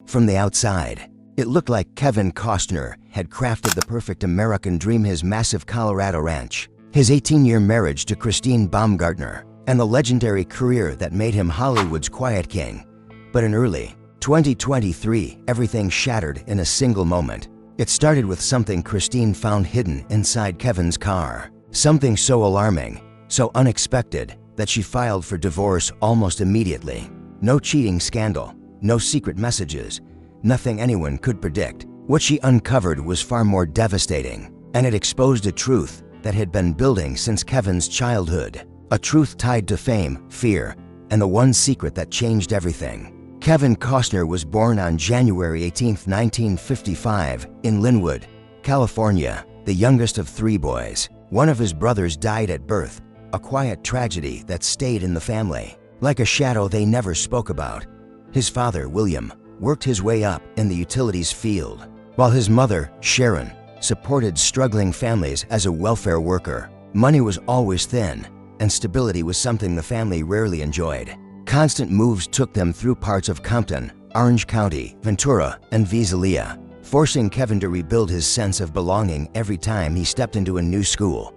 From the outside, it looked like Kevin Costner had crafted the perfect American dream: his massive Colorado ranch, his 18-year marriage to Christine Baumgartner, and the legendary career that made him Hollywood's quiet king. But in early 2023, everything shattered in a single moment. It started with something Christine found hidden inside Kevin's car. Something so alarming, so unexpected, that she filed for divorce almost immediately. No cheating scandal, no secret messages, nothing anyone could predict. What she uncovered was far more devastating, and it exposed a truth that had been building since Kevin's childhood. A truth tied to fame, fear, and the one secret that changed everything. Kevin Costner was born on January 18, 1955, in Linwood, California, the youngest of 3 boys. One of his brothers died at birth, a quiet tragedy that stayed in the family, like a shadow they never spoke about. His father, William, worked his way up in the utilities field, while his mother, Sharon, supported struggling families as a welfare worker. Money was always thin, and stability was something the family rarely enjoyed. Constant moves took them through parts of Compton, Orange County, Ventura, and Visalia, forcing Kevin to rebuild his sense of belonging every time he stepped into a new school.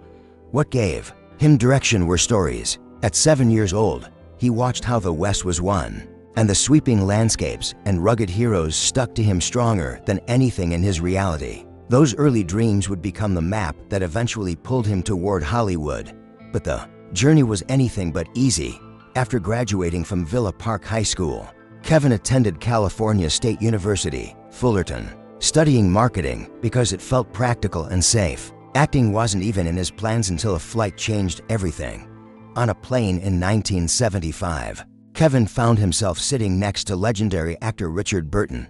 What gave him direction were stories. At 7 years old, he watched how the West was won, and the sweeping landscapes and rugged heroes stuck to him stronger than anything in his reality. Those early dreams would become the map that eventually pulled him toward Hollywood. But the journey was anything but easy. After graduating from Villa Park High School, Kevin attended California State University, Fullerton, studying marketing because it felt practical and safe. Acting wasn't even in his plans until a flight changed everything. On a plane in 1975, Kevin found himself sitting next to legendary actor Richard Burton.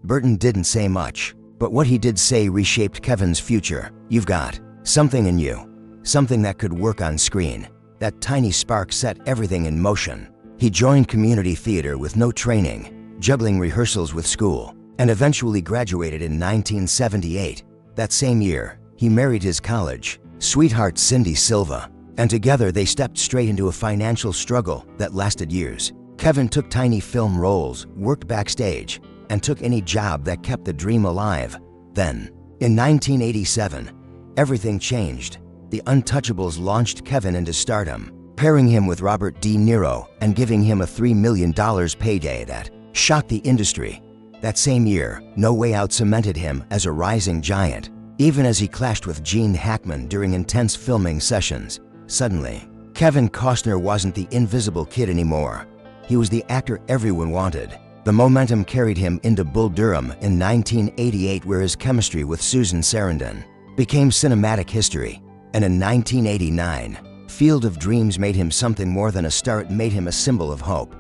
Burton didn't say much, but what he did say reshaped Kevin's future. "You've got something in you, something that could work on screen." That tiny spark set everything in motion. He joined community theater with no training, juggling rehearsals with school, and eventually graduated in 1978. That same year, he married his college sweetheart Cindy Silva, and together they stepped straight into a financial struggle that lasted years. Kevin took tiny film roles, worked backstage, and took any job that kept the dream alive. Then, in 1987, everything changed. The Untouchables launched Kevin into stardom, pairing him with Robert De Niro and giving him a $3 million payday that shocked the industry. That same year, No Way Out cemented him as a rising giant. Even as he clashed with Gene Hackman during intense filming sessions, suddenly, Kevin Costner wasn't the invisible kid anymore. He was the actor everyone wanted. The momentum carried him into Bull Durham in 1988, where his chemistry with Susan Sarandon became cinematic history. And in 1989, Field of Dreams made him something more than a star. It made him a symbol of hope.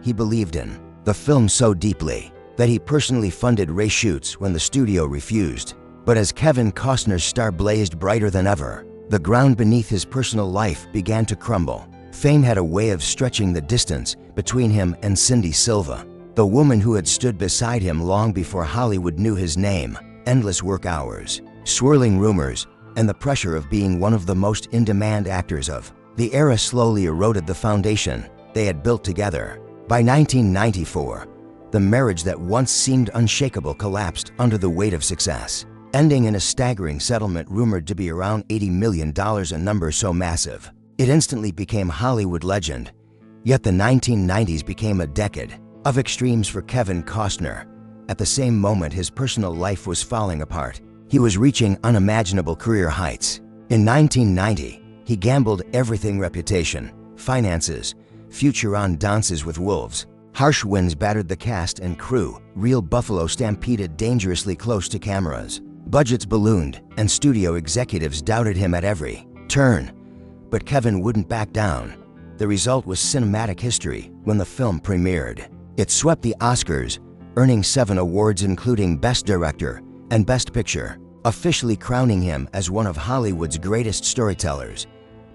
He believed in the film so deeply that he personally funded reshoots when the studio refused. But as Kevin Costner's star blazed brighter than ever, the ground beneath his personal life began to crumble. Fame had a way of stretching the distance between him and Cindy Silva, the woman who had stood beside him long before Hollywood knew his name. Endless work hours, swirling rumors, and the pressure of being one of the most in-demand actors of the era slowly eroded the foundation they had built together. By 1994, the marriage that once seemed unshakable collapsed under the weight of success, ending in a staggering settlement rumored to be around $80 million, a number so massive it instantly became Hollywood legend. Yet the 1990s became a decade of extremes for Kevin Costner. At the same moment his personal life was falling apart, he was reaching unimaginable career heights. In 1990, he gambled everything: reputation, finances, future on Dances with Wolves. Harsh winds battered the cast and crew. Real buffalo stampeded dangerously close to cameras. Budgets ballooned, and studio executives doubted him at every turn. But Kevin wouldn't back down. The result was cinematic history when the film premiered. It swept the Oscars, earning 7 awards including Best Director and Best Picture, officially crowning him as one of Hollywood's greatest storytellers.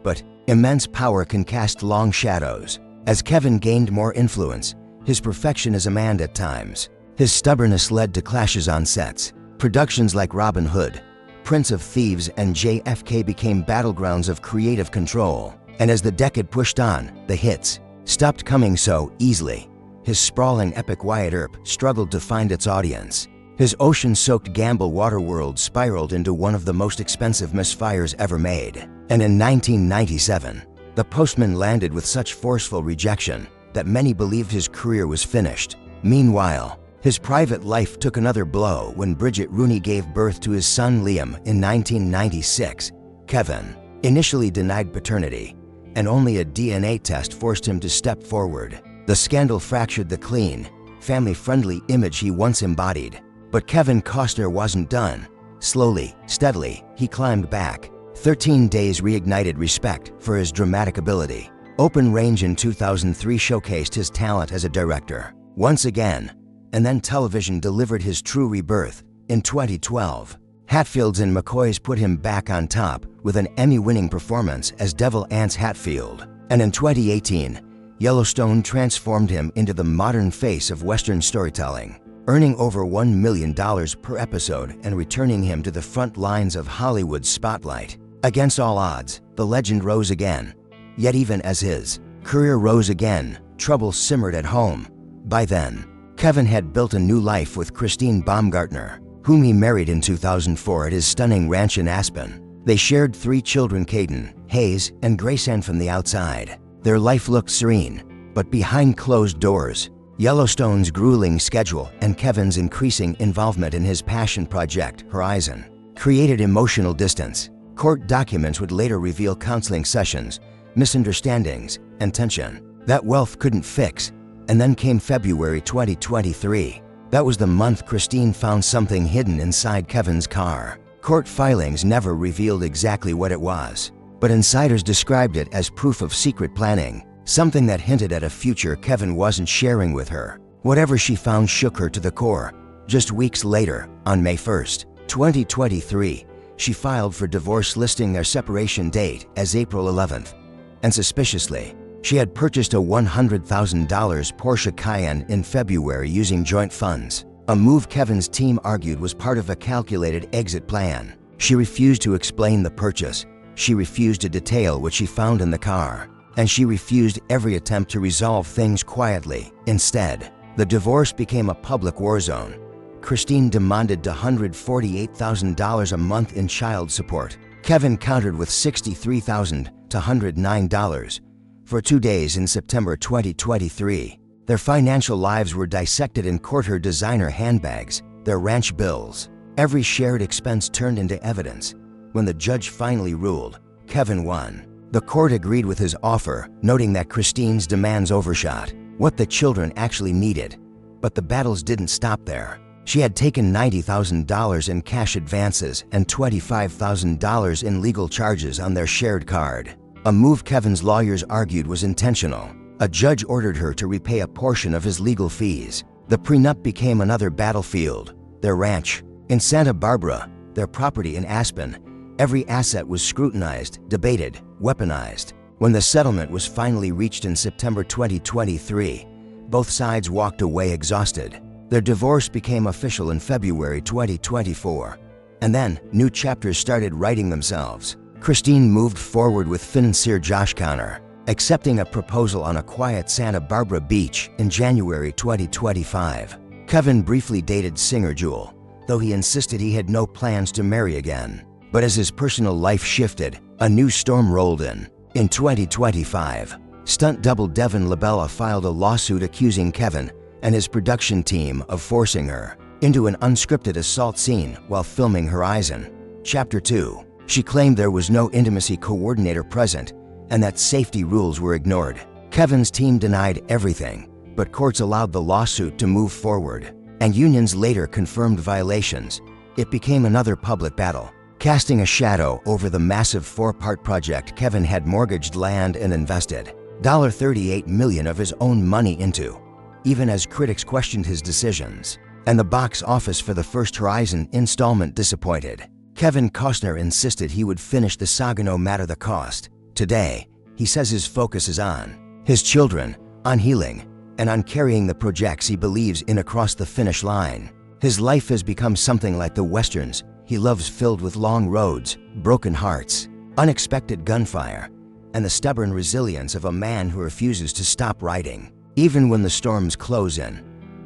But immense power can cast long shadows. As Kevin gained more influence, his perfectionism and, at times, his stubbornness led to clashes on sets. Productions like Robin Hood, Prince of Thieves, and JFK became battlegrounds of creative control. And as the decade pushed on, the hits stopped coming so easily. his sprawling epic Wyatt Earp struggled to find its audience. His ocean-soaked gamble Waterworld spiraled into one of the most expensive misfires ever made. And in 1997, The Postman landed with such forceful rejection that many believed his career was finished. Meanwhile, his private life took another blow when Bridget Rooney gave birth to his son Liam in 1996. Kevin initially denied paternity, and only a DNA test forced him to step forward. The scandal fractured the clean, family-friendly image he once embodied. But Kevin Costner wasn't done. Slowly, steadily, he climbed back. 13 Days reignited respect for his dramatic ability. Open Range in 2003 showcased his talent as a director once again, and then television delivered his true rebirth in 2012. Hatfields and McCoys put him back on top with an Emmy-winning performance as Devil Anse Hatfield. And in 2018, Yellowstone transformed him into the modern face of Western storytelling, earning over $1 million per episode and returning him to the front lines of Hollywood's spotlight. Against all odds, the legend rose again. Yet even as his career rose again, trouble simmered at home. By then, Kevin had built a new life with Christine Baumgartner, whom he married in 2004 at his stunning ranch in Aspen. They shared 3 children, Caden, Hayes, and Grayson. From the outside, their life looked serene, but behind closed doors, Yellowstone's grueling schedule and Kevin's increasing involvement in his passion project, Horizon, created emotional distance. Court documents would later reveal counseling sessions, misunderstandings, and tension that wealth couldn't fix. And then came February 2023. That was the month Christine found something hidden inside Kevin's car. Court filings never revealed exactly what it was, but insiders described it as proof of secret planning, something that hinted at a future Kevin wasn't sharing with her. Whatever she found shook her to the core. Just weeks later, on May 1st, 2023, she filed for divorce, listing their separation date as April 11th. And suspiciously, she had purchased a $100,000 Porsche Cayenne in February using joint funds, a move Kevin's team argued was part of a calculated exit plan. She refused to explain the purchase. She refused to detail what she found in the car. And she refused every attempt to resolve things quietly. Instead, the divorce became a public war zone. Christine demanded $148,000 a month in child support. Kevin countered with $63,000 to $109 for 2 days in September 2023. Their financial lives were dissected in court. Her designer handbags, their ranch bills, every shared expense turned into evidence. When the judge finally ruled, Kevin won. The court agreed with his offer, noting that Christine's demands overshot what the children actually needed. But the battles didn't stop there. She had taken $90,000 in cash advances and $25,000 in legal charges on their shared card, a move Kevin's lawyers argued was intentional. A judge ordered her to repay a portion of his legal fees. The prenup became another battlefield. Their ranch in Santa Barbara, their property in Aspen, every asset was scrutinized, debated, weaponized. When the settlement was finally reached in September 2023, both sides walked away exhausted. Their divorce became official in February 2024. And then, new chapters started writing themselves. Christine moved forward with financier Josh Connor, accepting a proposal on a quiet Santa Barbara beach in January 2025. Kevin briefly dated singer Jewel, though he insisted he had no plans to marry again. But as his personal life shifted, a new storm rolled in. In 2025, stunt double Devin Labella filed a lawsuit accusing Kevin and his production team of forcing her into an unscripted assault scene while filming Horizon. Chapter 2. She claimed there was no intimacy coordinator present and that safety rules were ignored. Kevin's team denied everything, but courts allowed the lawsuit to move forward, and unions later confirmed violations. It became another public battle, casting a shadow over the massive 4-part project Kevin had mortgaged land and invested $38 million of his own money into, even as critics questioned his decisions. And the box office for the first Horizon installment disappointed. Kevin Costner insisted he would finish the saga no matter the cost. Today, he says his focus is on his children, on healing, and on carrying the projects he believes in across the finish line. His life has become something like the westerns he loves, filled with long roads, broken hearts, unexpected gunfire, and the stubborn resilience of a man who refuses to stop writing. even when the storms close in.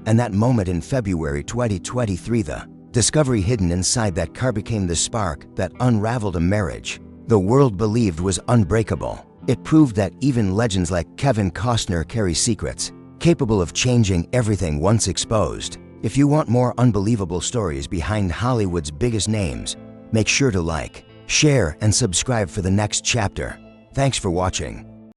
And that moment in February 2023, the discovery hidden inside that car became the spark that unraveled a marriage the world believed was unbreakable. It proved that even legends like Kevin Costner carry secrets, capable of changing everything once exposed. If you want more unbelievable stories behind Hollywood's biggest names, make sure to like, share, and subscribe for the next chapter. Thanks for watching.